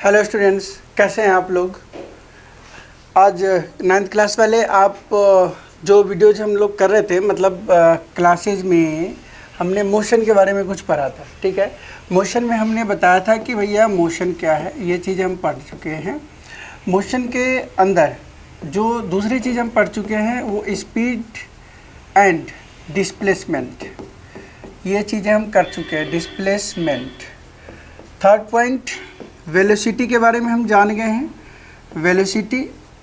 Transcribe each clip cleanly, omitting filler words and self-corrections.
Hello students, कैसे हैं आप लोग। आज 9th क्लास वाले आप जो वीडियोज हम लोग कर रहे थे, मतलब क्लासेज में हमने मोशन के बारे में कुछ पढ़ा था। ठीक है, मोशन में हमने बताया था कि भैया मोशन क्या है, ये चीज़ें हम पढ़ चुके हैं। मोशन के अंदर जो दूसरी चीज़ हम पढ़ चुके हैं वो स्पीड एंड डिस्प्लेसमेंट, ये चीज़ें हम कर चुके हैं। डिस्प्लेसमेंट। थर्ड पॉइंट, वेलोसिटी के बारे में हम जान गए हैं, वेलोसिटी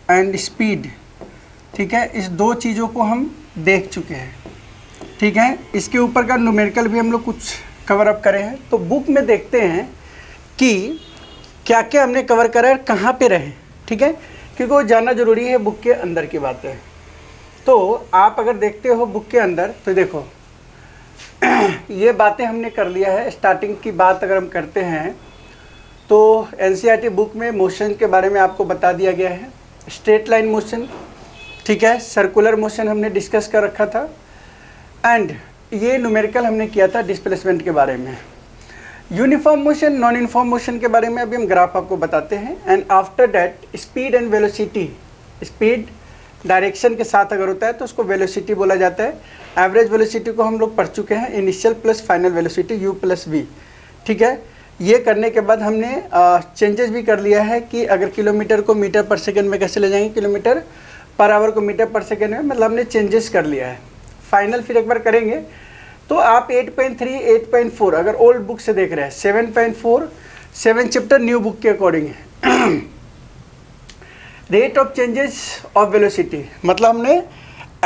एंड स्पीड। ठीक है, इस दो चीज़ों को हम देख चुके हैं। ठीक है, इसके ऊपर का न्यूमेरिकल भी हम लोग कुछ कवर अप करे हैं। तो बुक में देखते हैं कि क्या क्या हमने कवर करा है, कहाँ पे रहे। ठीक है, क्योंकि वो जानना ज़रूरी है बुक के अंदर की बातें। तो आप अगर देखते हो बुक के अंदर तो देखो ये बातें हमने कर लिया है। स्टार्टिंग की बात अगर हम करते हैं तो एनसीईआरटी बुक में मोशन के बारे में आपको बता दिया गया है। स्ट्रेट लाइन मोशन, ठीक है, सर्कुलर मोशन हमने डिस्कस कर रखा था। एंड ये न्यूमेरिकल हमने किया था डिस्प्लेसमेंट के बारे में। Uniform motion, non uniform motion के बारे में अभी हम ग्राफ आपको बताते हैं। And after that speed and velocity. Speed direction के साथ अगर होता है तो उसको वेलोसिटी बोला जाता है। एवरेज वेलोसिटी को हम लोग पढ़ चुके हैं, initial plus final velocity u plus v। ठीक है, ये करने के बाद हमने चेंजेस भी कर लिया है कि अगर किलोमीटर को मीटर पर सेकंड में कैसे ले जाएंगे, किलोमीटर पर आवर को मीटर पर सेकंड में, मतलब हमने चेंजेस कर लिया है। फाइनल फिर एक बार करेंगे। तो आप 8.3, 8.4 अगर ओल्ड बुक से देख रहे हैं, 7.4 7 चैप्टर न्यू बुक के अकॉर्डिंग है। Rate of changes of velocity, मतलब हमने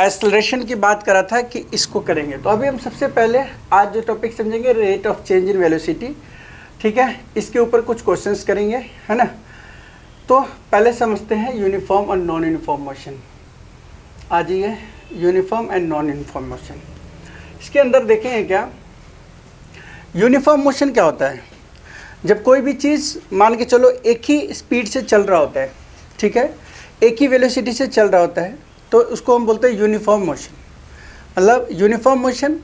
एक्सेलरेशन की बात करा था कि इसको करेंगे। तो अभी हम सबसे पहले आज जो टॉपिक समझेंगे rate of change in velocity. ठीक है, इसके ऊपर कुछ क्वेश्चंस करेंगे, है ना। तो पहले समझते हैं यूनिफॉर्म और नॉन यूनिफॉर्म मोशन। आ जाइए, uniform and non uniform motion. इसके अंदर देखेंगे क्या यूनिफॉर्म मोशन क्या होता है। जब कोई भी चीज़ मान के चलो एक ही स्पीड से चल रहा होता है, ठीक है, एक ही वेलोसिटी से चल रहा होता है, तो उसको हम बोलते हैं यूनिफॉर्म मोशन। मतलब यूनिफॉर्म मोशन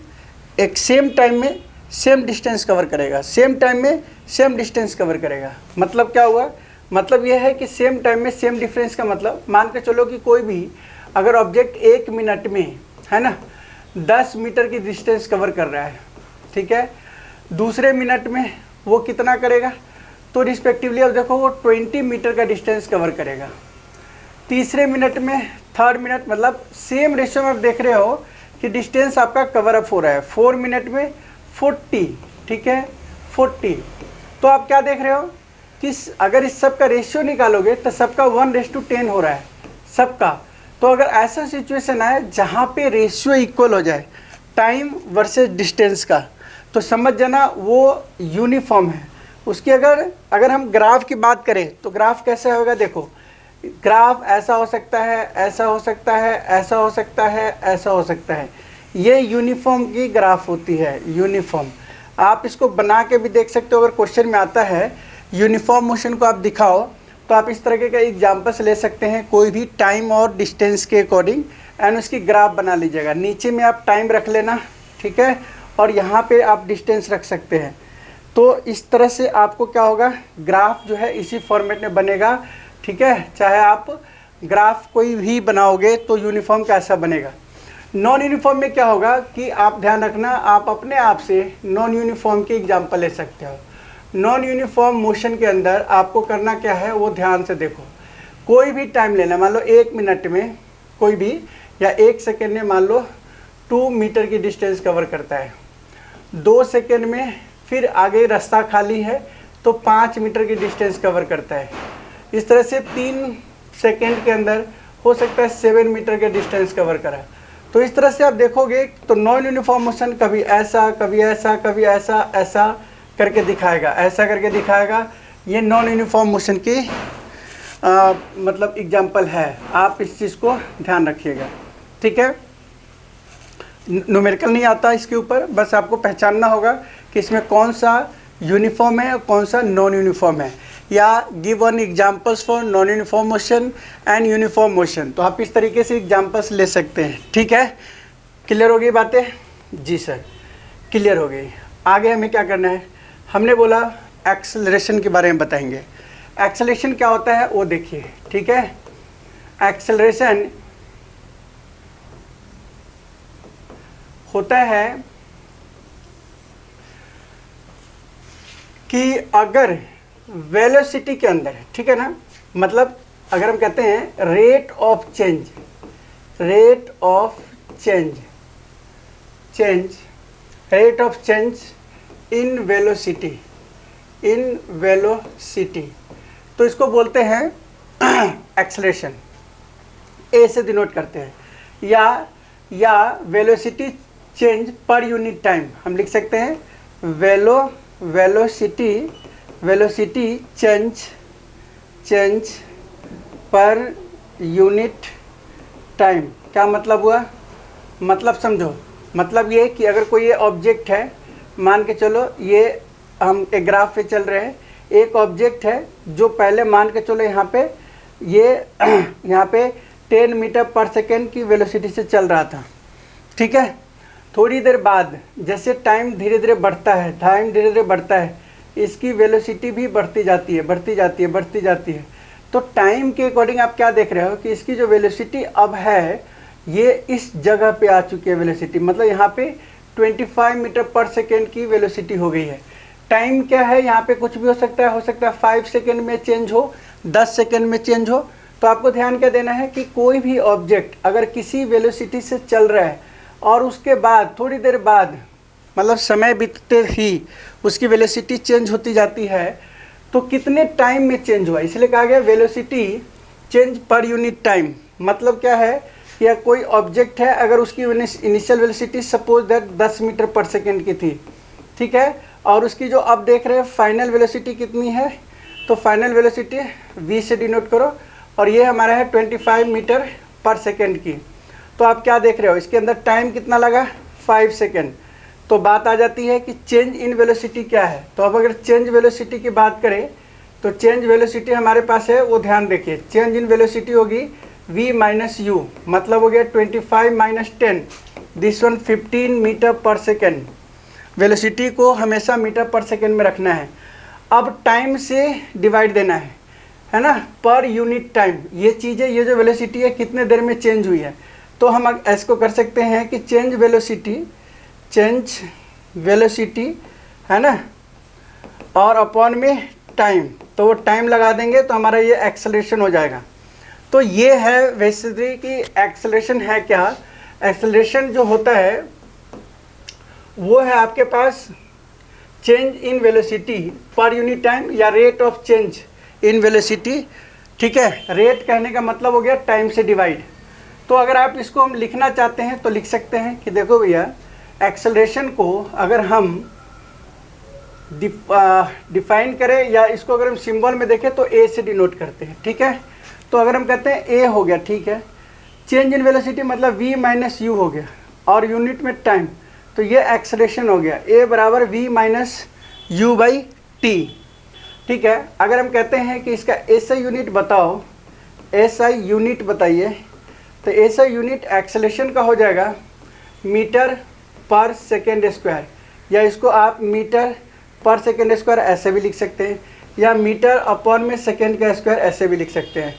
एक सेम टाइम में सेम डिस्टेंस कवर करेगा, सेम टाइम में सेम डिस्टेंस कवर करेगा। मतलब क्या हुआ, मतलब यह है कि सेम टाइम में सेम डिफरेंस का मतलब मान के चलो कि कोई भी अगर ऑब्जेक्ट 1 मिनट में, है ना, 10 मीटर की डिस्टेंस कवर कर रहा है, ठीक है, दूसरे मिनट में वो कितना करेगा, तो रिस्पेक्टिवली अब देखो वो 20 मीटर का डिस्टेंस कवर करेगा। तीसरे मिनट में, थर्ड मिनट, मतलब सेम रेशियो में आप देख रहे हो कि डिस्टेंस आपका कवर अप हो रहा है। 4 मिनट में 40, ठीक है, 40। तो आप क्या देख रहे हो कि अगर इस सब का रेशियो निकालोगे तो सबका 1:10 हो रहा है सबका। तो अगर ऐसा सिचुएशन आए जहाँ पे रेशियो इक्वल हो जाए टाइम वर्सेस डिस्टेंस का, तो समझ जाना वो यूनिफॉर्म है। उसकी अगर हम ग्राफ की बात करें तो ग्राफ कैसा होगा, देखो ग्राफ ऐसा हो सकता है, ऐसा हो सकता है, ऐसा हो सकता है, ऐसा हो सकता है। ये यूनिफॉर्म की ग्राफ होती है, यूनिफॉर्म। आप इसको बना के भी देख सकते हो। अगर क्वेश्चन में आता है यूनिफॉर्म मोशन को आप दिखाओ, तो आप इस तरह का एग्जाम्पल्स ले सकते हैं कोई भी टाइम और डिस्टेंस के अकॉर्डिंग, एंड उसकी ग्राफ बना लीजिएगा। नीचे में आप टाइम रख लेना, ठीक है, और यहाँ पे आप डिस्टेंस रख सकते हैं। तो इस तरह से आपको क्या होगा, ग्राफ जो है इसी फॉर्मेट में बनेगा। ठीक है, चाहे आप ग्राफ कोई भी बनाओगे तो यूनिफॉर्म कैसा बनेगा। नॉन यूनिफॉर्म में क्या होगा कि आप ध्यान रखना, आप अपने आप से नॉन यूनिफॉर्म के एग्जांपल ले सकते हो। नॉन यूनिफॉर्म मोशन के अंदर आपको करना क्या है वो ध्यान से देखो। कोई भी टाइम लेना, मान लो 1 मिनट में कोई भी, या 1 सेकेंड में मान लो 2 मीटर की डिस्टेंस कवर करता है। 2 सेकेंड में फिर आगे रास्ता खाली है तो 5 मीटर की डिस्टेंस कवर करता है। इस तरह से 3 सेकेंड के अंदर हो सकता है 7 मीटर के डिस्टेंस कवर करा। तो इस तरह से आप देखोगे तो नॉन यूनिफॉर्म मोशन कभी ऐसा, कभी ऐसा, कभी ऐसा, ऐसा करके दिखाएगा, ऐसा करके दिखाएगा। ये नॉन यूनिफॉर्म मोशन की मतलब एग्जाम्पल है। आप इस चीज़ को ध्यान रखिएगा, ठीक है। न्यूमेरिकल नहीं आता इसके ऊपर, बस आपको पहचानना होगा कि इसमें कौन सा यूनिफॉर्म है और कौन सा नॉन यूनिफॉर्म है, या give one examples for non uniform motion and uniform motion. तो आप इस तरीके से एग्जांपल्स ले सकते हैं, ठीक है। क्लियर हो गई बातें? जी सर, क्लियर हो गई। आगे हमें क्या करना है, हमने बोला एक्सेलरेशन के बारे में बताएंगे। एक्सेलरेशन क्या होता है वो देखिए, ठीक है। एक्सेलरेशन होता है कि अगर वेलोसिटी के अंदर, ठीक है ना, मतलब अगर हम कहते हैं rate of change rate of change in velocity, तो इसको बोलते हैं एक्सेलरेशन, ए से डिनोट करते हैं, या velocity change per unit time हम लिख सकते हैं velocity change per unit time. क्या मतलब हुआ, मतलब समझो, मतलब ये कि अगर कोई ये ऑब्जेक्ट है, मान के चलो ये हम एक ग्राफ पे चल रहे हैं, एक ऑब्जेक्ट है जो पहले मान के चलो यहाँ पे ये यहाँ पे 10 मीटर पर सेकेंड की वेलोसिटी से चल रहा था, ठीक है। थोड़ी देर बाद जैसे टाइम धीरे धीरे बढ़ता है, इसकी वेलोसिटी भी बढ़ती जाती है। तो टाइम के अकॉर्डिंग आप क्या देख रहे हो कि इसकी जो वेलोसिटी अब है ये इस जगह पे आ चुकी है वेलोसिटी, मतलब यहाँ पे 25 मीटर पर सेकेंड की वेलोसिटी हो गई है। टाइम क्या है, यहाँ पे कुछ भी हो सकता है 5 सेकेंड में चेंज हो, 10 सेकेंड में चेंज हो। तो आपको ध्यान क्या देना है कि कोई भी ऑब्जेक्ट अगर किसी वेलोसिटी से चल रहा है और उसके बाद थोड़ी देर बाद, मतलब समय बीतते ही उसकी वेलोसिटी चेंज होती जाती है, तो कितने टाइम में चेंज हुआ, इसलिए कहा गया velocity change per unit time. मतलब क्या है, या कोई ऑब्जेक्ट है, अगर उसकी initial velocity suppose that 10 metre per second की थी, ठीक है, और उसकी जो अब देख रहे हैं फाइनल वेलोसिटी कितनी है, तो फाइनल वेलोसिटी v से डिनोट करो, और ये हमारा है 25 मीटर पर सेकेंड की। तो आप क्या देख रहे हो, इसके अंदर टाइम कितना लगा, 5 सेकेंड। तो बात आ जाती है कि चेंज इन वेलोसिटी क्या है। तो अब अगर चेंज वेलोसिटी की बात करें तो चेंज वेलोसिटी हमारे पास है, वो ध्यान देखिए, चेंज इन वेलोसिटी होगी v माइनस यू, मतलब हो गया 25 minus 10, this one 15 metre per second. Velocity को हमेशा मीटर पर सेकेंड में रखना है। अब टाइम से डिवाइड देना है ना, पर यूनिट टाइम। ये चीज़ें, ये जो वेलोसिटी है कितने देर में चेंज हुई है, तो हम इसको कर सकते हैं कि चेंज वेलोसिटी है ना, और अपॉन में टाइम, तो वो टाइम लगा देंगे तो हमारा ये एक्सेलरेशन हो जाएगा। तो ये है वैसे कि एक्सेलरेशन है क्या। एक्सेलरेशन जो होता है वो है आपके पास change in velocity per unit time या rate of change in velocity, ठीक है। रेट कहने का मतलब हो गया टाइम से डिवाइड। तो अगर आप इसको हम लिखना चाहते हैं तो लिख सकते हैं कि देखो भैया, एक्सेलरेशन को अगर हम डिफाइन करें या इसको अगर हम सिंबल में देखें तो ए से डिनोट करते हैं, ठीक है। तो अगर हम कहते हैं ए हो गया, ठीक है, चेंज इन वेलोसिटी मतलब v माइनस यू हो गया, और यूनिट में टाइम, तो ये एक्सेलरेशन हो गया, ए बराबर v minus U by T, ठीक है। अगर हम कहते हैं कि इसका एसआई यूनिट बताओ, एसआई यूनिट बताइए, तो एसआई यूनिट एक्सेलरेशन का हो जाएगा मीटर पर सेकेंड स्क्वायर, या इसको आप मीटर पर सेकेंड स्क्वायर ऐसे भी लिख सकते हैं, या मीटर अपॉन में सेकेंड का स्क्वायर ऐसे भी लिख सकते हैं।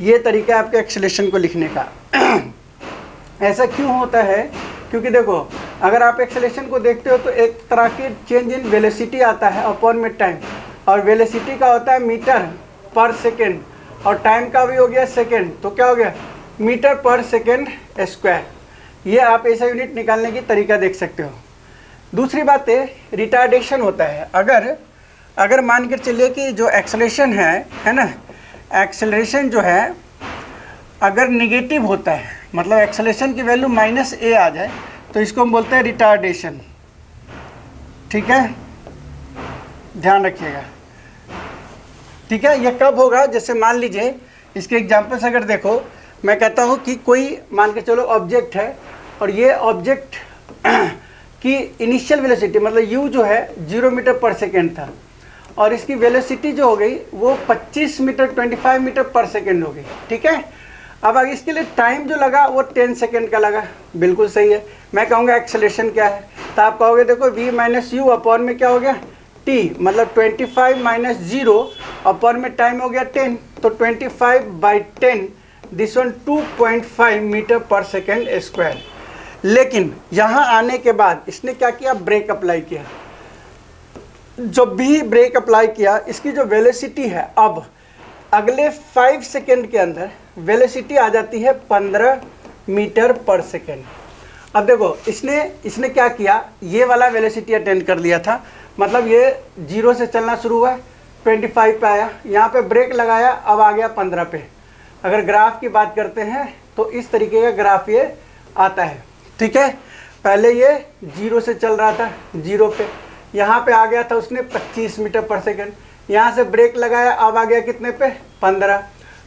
ये तरीका है आपके एक्सेलरेशन को लिखने का। ऐसा क्यों होता है, क्योंकि देखो अगर आप एक्सेलरेशन को देखते हो तो एक तरह की चेंज इन वेलोसिटी आता है अपॉन में टाइम, और वेलोसिटी का होता है मीटर पर सेकेंड, और टाइम का भी हो गया सेकेंड, तो क्या हो गया मीटर पर सेकेंड स्क्वायर। ये आप ऐसा यूनिट निकालने की तरीका देख सकते हो। दूसरी बात है रिटार्डेशन होता है। अगर मान कर चलिए कि जो एक्सेलरेशन है ना, एक्सेलरेशन जो है अगर निगेटिव होता है, मतलब एक्सेलरेशन की वैल्यू -a आ जाए, तो इसको हम बोलते हैं रिटार्डेशन, ठीक है, ध्यान रखिएगा, ठीक है। ये कब होगा, जैसे मान लीजिए इसके एग्जांपल्स अगर देखो, मैं कहता हूँ कि कोई मान के चलो ऑब्जेक्ट है, और ये ऑब्जेक्ट की इनिशियल वेलोसिटी मतलब u जो है 0 मीटर पर सेकेंड था, और इसकी वेलोसिटी जो हो गई वो 25 मीटर पर सेकेंड हो गई, ठीक है। अब इसके लिए टाइम जो लगा वो 10 सेकेंड का लगा, बिल्कुल सही है। मैं कहूँगा एक्सेलरेशन क्या है, तो आप कहोगे देखो v माइनस यू अपॉन में क्या हो गया t मतलब 25 माइनस 0 और पर में टाइम हो गया 10, तो 25/10 this one 2.5 metre per second square. लेकिन यहाँ आने के बाद इसने क्या किया, ब्रेक अप्लाई किया। जब भी ब्रेक अप्लाई किया इसकी जो वेलोसिटी है अब अगले 5 सेकेंड के अंदर वेलोसिटी आ जाती है 15 मीटर पर सेकेंड। अब देखो इसने क्या किया, ये वाला वेलोसिटी अटेंड कर लिया था, मतलब ये 0 से चलना शुरू हुआ, 25 पे आया, यहाँ पे ब्रेक लगाया, अब आ गया 15 पे। अगर ग्राफ की बात करते हैं तो इस तरीके का ग्राफ ये आता है, ठीक है। पहले ये 0 से चल रहा था, 0 पे, यहाँ पे आ गया था उसने 25 मीटर पर सेकेंड, यहाँ से ब्रेक लगाया, अब आ गया कितने पे, 15।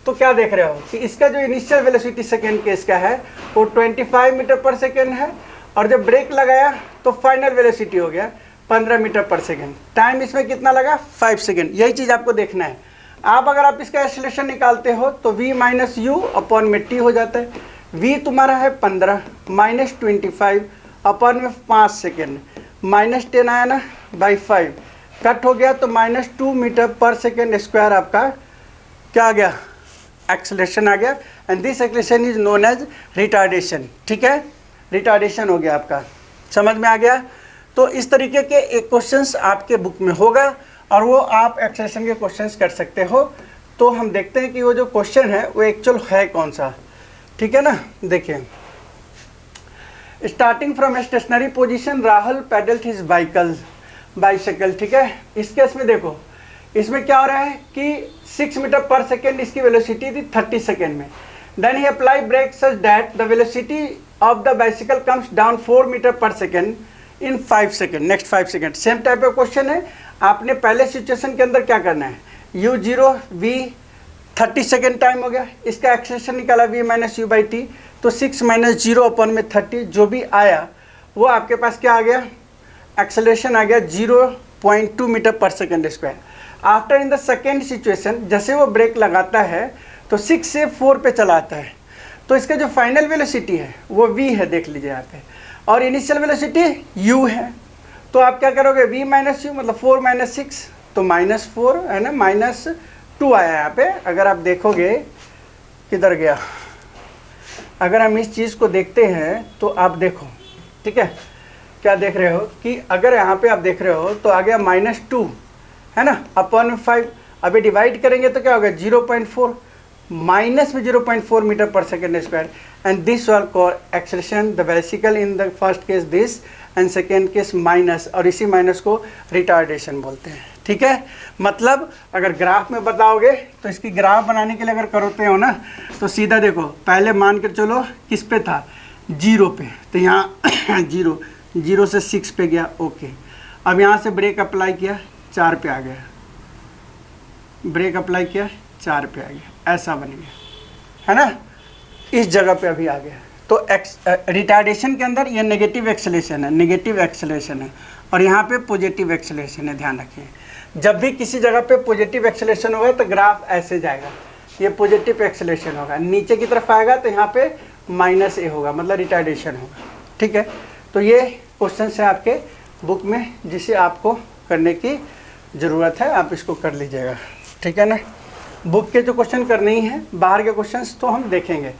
तो क्या देख रहे हो कि इसका जो इनिशियल वेलोसिटी सेकेंड केस का है वो 25 मीटर पर सेकेंड है, और जब ब्रेक लगाया तो फाइनल वेलोसिटी हो गया 15 मीटर पर सेकेंड। टाइम इसमें कितना लगा, 5 सेकेंड। यही चीज़ आपको देखना है। अगर आप इसका एक्सेलरेशन निकालते हो तो v माइनस यू अपॉन में t हो जाता है। v तुम्हारा है 15 माइनस 25 अपॉन में 5 सेकेंड, -10 आया ना बाई 5, कट हो गया तो -2 मीटर पर सेकेंड स्क्वायर आपका क्या आ गया, एक्सेलरेशन आ गया। And this acceleration is known as retardation, ठीक है, रिटार्डेशन हो गया आपका, समझ में आ गया। तो इस तरीके के एक क्वेश्चंस आपके बुक में होगा और वो आप एक्सेलरेशन के क्वेश्चंस कर सकते हो। तो हम देखते हैं कि वो जो क्वेश्चन है वो एक्चुअल है कौन सा, ठीक है ना। देखिए, starting from stationary position Rahul pedalled his bicycle, ठीक है। इस केस में देखो, इसमें क्या हो रहा है कि 6 मीटर पर सेकेंड इसकी वेलोसिटी थी 30 सेकेंड में। Then he apply brake such that the velocity of the bicycle comes down 4 metre per second in 5 second, next 5 second. Same type का क्वेश्चन है। आपने पहले सिचुएशन के अंदर क्या करना है, u0 v 30 सेकेंड टाइम हो गया, इसका एक्सेलरेशन निकाला v minus U by T, तो 6 माइनस 0 अपन में 30, जो भी आया वो आपके पास क्या आ गया, एक्सेलरेशन आ गया 0.2 metre per second square. After in the second situation जैसे वो ब्रेक लगाता है तो 6 से 4 पे चला आता है, तो इसका जो फाइनल वेलोसिटी है वो v है, देख लीजिए यहाँ पे, और इनिशियल वेलोसिटी u है। तो आप क्या करोगे, v माइनस यू मतलब 4 माइनस 6, तो -4 है ना, -2 आया यहाँ पे। अगर आप देखोगे किधर गया, अगर हम इस चीज़ को देखते हैं तो आप देखो, ठीक है, क्या देख रहे हो कि अगर यहाँ पे आप देख रहे हो तो आ गया -2 है ना अपॉन 5। अभी डिवाइड करेंगे तो क्या होगा 0.4, माइनस में 0.4 metre per second square. And this वाल call acceleration the vesicle in the first case this and second case minus, और इसी माइनस को रिटार्डेशन बोलते हैं, ठीक है। मतलब अगर ग्राफ में बताओगे तो इसकी ग्राफ बनाने के लिए अगर करते हो ना तो सीधा देखो, पहले मान कर चलो किस पे था, 0 पे, तो यहाँ 0 से 6 पे गया, ओके। अब यहाँ से ब्रेक अप्लाई किया, 4 पे आ गया, ब्रेक अप्लाई किया, 4 पे आ गया, ऐसा बन गया, है ना, इस जगह पे अभी आ गया। तो रिटार्डेशन के अंदर ये नेगेटिव एक्सेलरेशन है, नेगेटिव एक्सेलरेशन है, और यहाँ पे पॉजिटिव एक्सेलरेशन है, ध्यान रखिए। जब भी किसी जगह पे पॉजिटिव एक्सेलरेशन होगा तो ग्राफ ऐसे जाएगा, ये पॉजिटिव एक्सेलरेशन होगा, नीचे की तरफ आएगा तो यहाँ पे -a होगा, मतलब रिटार्डेशन होगा, ठीक है। तो ये क्वेश्चन है आपके बुक में जिसे आपको करने की ज़रूरत है, आप इसको कर लीजिएगा, ठीक है ना। बुक के जो क्वेश्चन करने ही हैं, बाहर के क्वेश्चंस तो हम देखेंगे।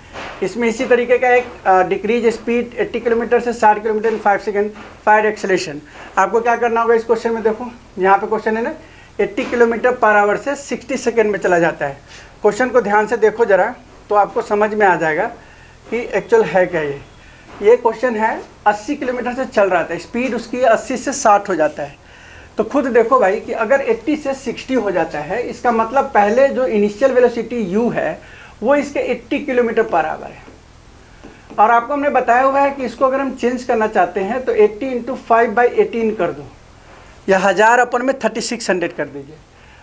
इसमें इसी तरीके का एक डिक्रीज स्पीड 80 किलोमीटर से 60 किलोमीटर इन 5 सेकेंड, फायर एक्सेलरेशन। आपको क्या करना होगा इस क्वेश्चन में, देखो यहाँ पे क्वेश्चन है ना, 80 किलोमीटर पर आवर से 60 सेकेंड में चला जाता है। क्वेश्चन को ध्यान से देखो ज़रा, तो आपको समझ में आ जाएगा कि एक्चुअल है क्या। ये क्वेश्चन है 80 किलोमीटर से चल रहा था, स्पीड उसकी 80 से 60 हो जाता है। तो खुद देखो भाई कि अगर 80 से 60 हो जाता है, इसका मतलब पहले जो इनिशियल वेलोसिटी u है वो इसके 80 किलोमीटर पर आवर है। और आपको हमने बताया हुआ है कि इसको अगर हम चेंज करना चाहते हैं तो 80 इंटू 5/18 कर दो, या 1000 अपन में 3600 कर दीजिए।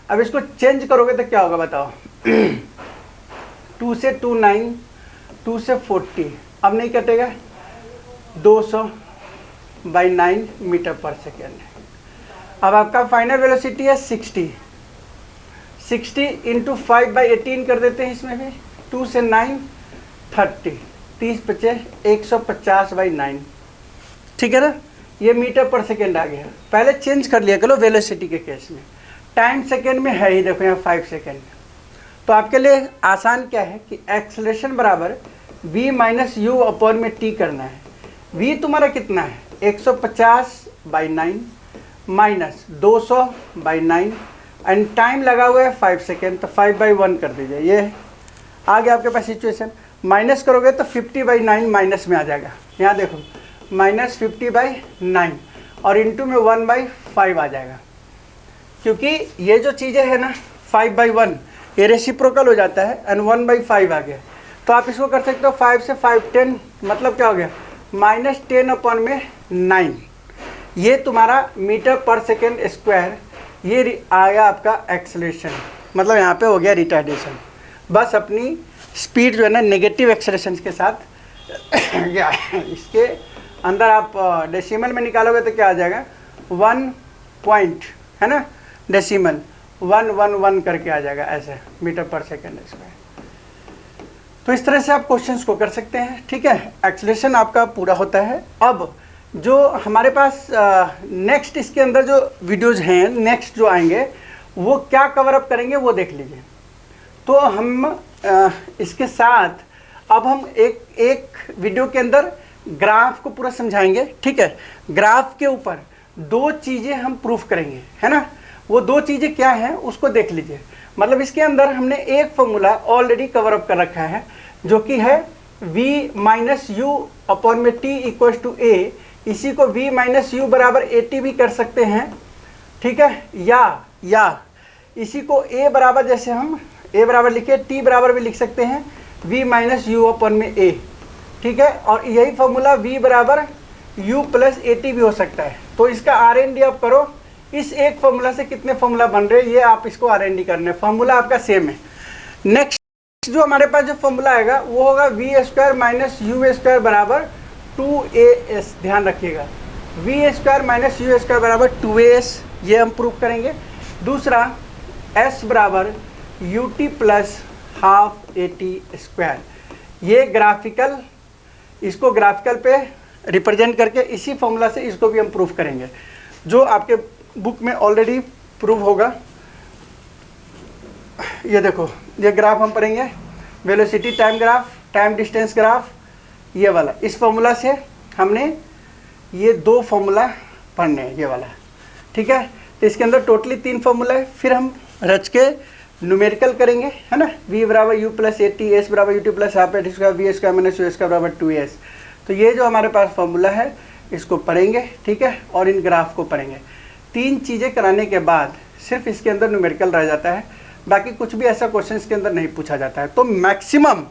अब इसको चेंज करोगे तो क्या होगा बताओ, 2 से 2 9, 2 से 40, अब नहीं कटेगा, 200/9 मीटर पर सेकेंड है। अब आपका फाइनल वेलोसिटी है 60 इंटू 5/18 कर देते हैं इसमें भी, 2 से 9 30, 30 बचे 150/9, ठीक है ना। ये मीटर पर सेकेंड आ गया। पहले चेंज कर लिया करो वेलोसिटी के केस में, टाइम सेकेंड में है ही, देखो यहाँ 5 सेकेंड। तो आपके लिए आसान क्या है कि एक्सेलरेशन बराबर v माइनस यू अपॉन में t करना है। v तुम्हारा कितना है 150/9 माइनस 200/9 एंड टाइम लगा हुआ है 5 सेकेंड, तो 5/1 कर दीजिए। ये आ गया आपके पास सिचुएशन। माइनस करोगे तो 50/9 माइनस में आ जाएगा। यहाँ देखो माइनस 50/9 और इंटू में 1/5 आ जाएगा, क्योंकि ये जो चीज़ें है ना 5/1 ये रेसिप्रोकल हो जाता है एंड 1/5 आ गया। तो आप इसको कर सकते हो 5 से 5 10, मतलब क्या हो गया -10/9। ये तुम्हारा मीटर पर सेकेंड स्क्वायर, ये आया आपका एक्सेलरेशन, मतलब यहाँ पे हो गया रिटार्डेशन। बस अपनी स्पीड जो है ना नेगेटिव एक्सेलरेशन के साथ या इसके अंदर आप डेसिमल में निकालोगे तो क्या आ जाएगा 1 पॉइंट है ना, डेसिमल 111 करके आ जाएगा ऐसे मीटर पर सेकेंड स्क्वायर। तो इस तरह से आप क्वेश्चंस को कर सकते हैं, ठीक है। एक्सेलरेशन आपका पूरा होता है। अब जो हमारे पास नेक्स्ट इसके अंदर जो वीडियोज़ हैं नेक्स्ट जो आएंगे वो क्या कवर अप करेंगे वो देख लीजिए। तो हम इसके साथ अब हम एक वीडियो के अंदर ग्राफ को पूरा समझाएंगे, ठीक है। ग्राफ के ऊपर 2 चीज़ें हम प्रूफ करेंगे, है ना। वो 2 चीज़ें क्या हैं उसको देख लीजिए। मतलब इसके अंदर हमने एक फॉर्मूला ऑलरेडी कवर अप कर रखा है जो कि है v माइनस यू अपॉन में t इक्वल टू a। इसी को v माइनस यू बराबर at भी कर सकते हैं, ठीक है। या इसी को a बराबर, जैसे हम a बराबर लिखे t बराबर भी लिख सकते हैं v माइनस यू अपॉन में a, ठीक है। और यही फॉर्मूला v बराबर u प्लस at भी हो सकता है। तो इसका R&D आप करो, इस एक फॉर्मूला से कितने फॉर्मूला बन रहे हैं ये आप इसको R&D करने, फॉर्मूला आपका सेम है। नेक्स्ट जो हमारे पास जो फॉर्मूला आएगा वो होगा v square minus U square बराबर 2as। ध्यान रखिएगा v square minus U square बराबर 2as, ये हम प्रूफ करेंगे। दूसरा s बराबर ut plus half at square, ये ग्राफिकल, इसको ग्राफिकल पे रिप्रेजेंट करके इसी फॉर्मूला से इसको भी हम प्रूफ करेंगे, जो आपके बुक में ऑलरेडी प्रूव होगा। ये देखो ये ग्राफ हम पढ़ेंगे, velocity time graph, time distance graph, ये वाला। इस फॉर्मूला से हमने ये 2 फॉर्मूला पढ़ने हैं, ये वाला, ठीक है। तो इसके अंदर टोटली 3 फॉर्मूला है। फिर हम रच के न्यूमेरिकल करेंगे, है ना। v बराबर यू प्लस at, s बराबर U T plus half at square, V square minus U square बराबर 2s। तो ये जो हमारे पास फॉर्मूला है इसको पढ़ेंगे, ठीक है, और इन ग्राफ को पढ़ेंगे। 3 चीज़ें कराने के बाद सिर्फ इसके अंदर न्यूमेरिकल रह जाता है, बाकी कुछ भी ऐसा क्वेश्चन इसके अंदर नहीं पूछा जाता है। तो मैक्सिमम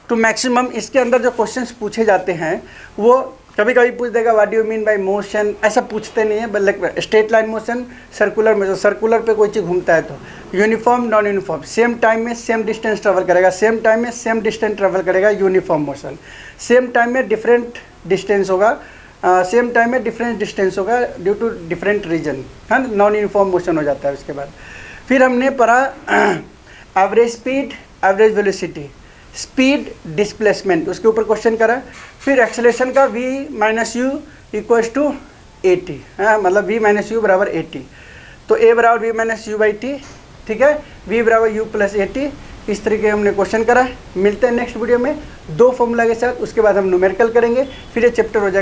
टू मैक्सिमम इसके अंदर जो क्वेश्चंस पूछे जाते हैं वो कभी कभी पूछ देगा what do you mean by motion, ऐसा पूछते नहीं है, बल्कि straight line motion, circular motion, circular पे कोई चीज़ घूमता है तो uniform, non uniform, same time में सेम डिस्टेंस ट्रेवल करेगा, सेम टाइम में सेम डिस्टेंस ट्रेवल करेगा, यूनिफॉर्म मोशन, सेम टाइम में डिफरेंट डिस्टेंस होगा, सेम टाइम में डिफरेंट डिस्टेंस होगा ड्यू टू डिफरेंट रीजन, है ना, नॉन यूनिफॉर्म मोशन हो जाता है। उसके बाद फिर हमने पढ़ा average speed, average velocity, speed, displacement, उसके ऊपर क्वेश्चन करा। फिर एक्सेलरेशन का v minus U equals to at, मतलब v माइनस यू बराबर at। तो a बराबर v minus U by T, ठीक है, v बराबर u प्लस at। इस तरीके हमने क्वेश्चन करा। मिलते हैं नेक्स्ट वीडियो में 2 फॉर्मूला के साथ, उसके बाद हम न्यूमेरिकल करेंगे, फिर ये चैप्टर हो जाएगा।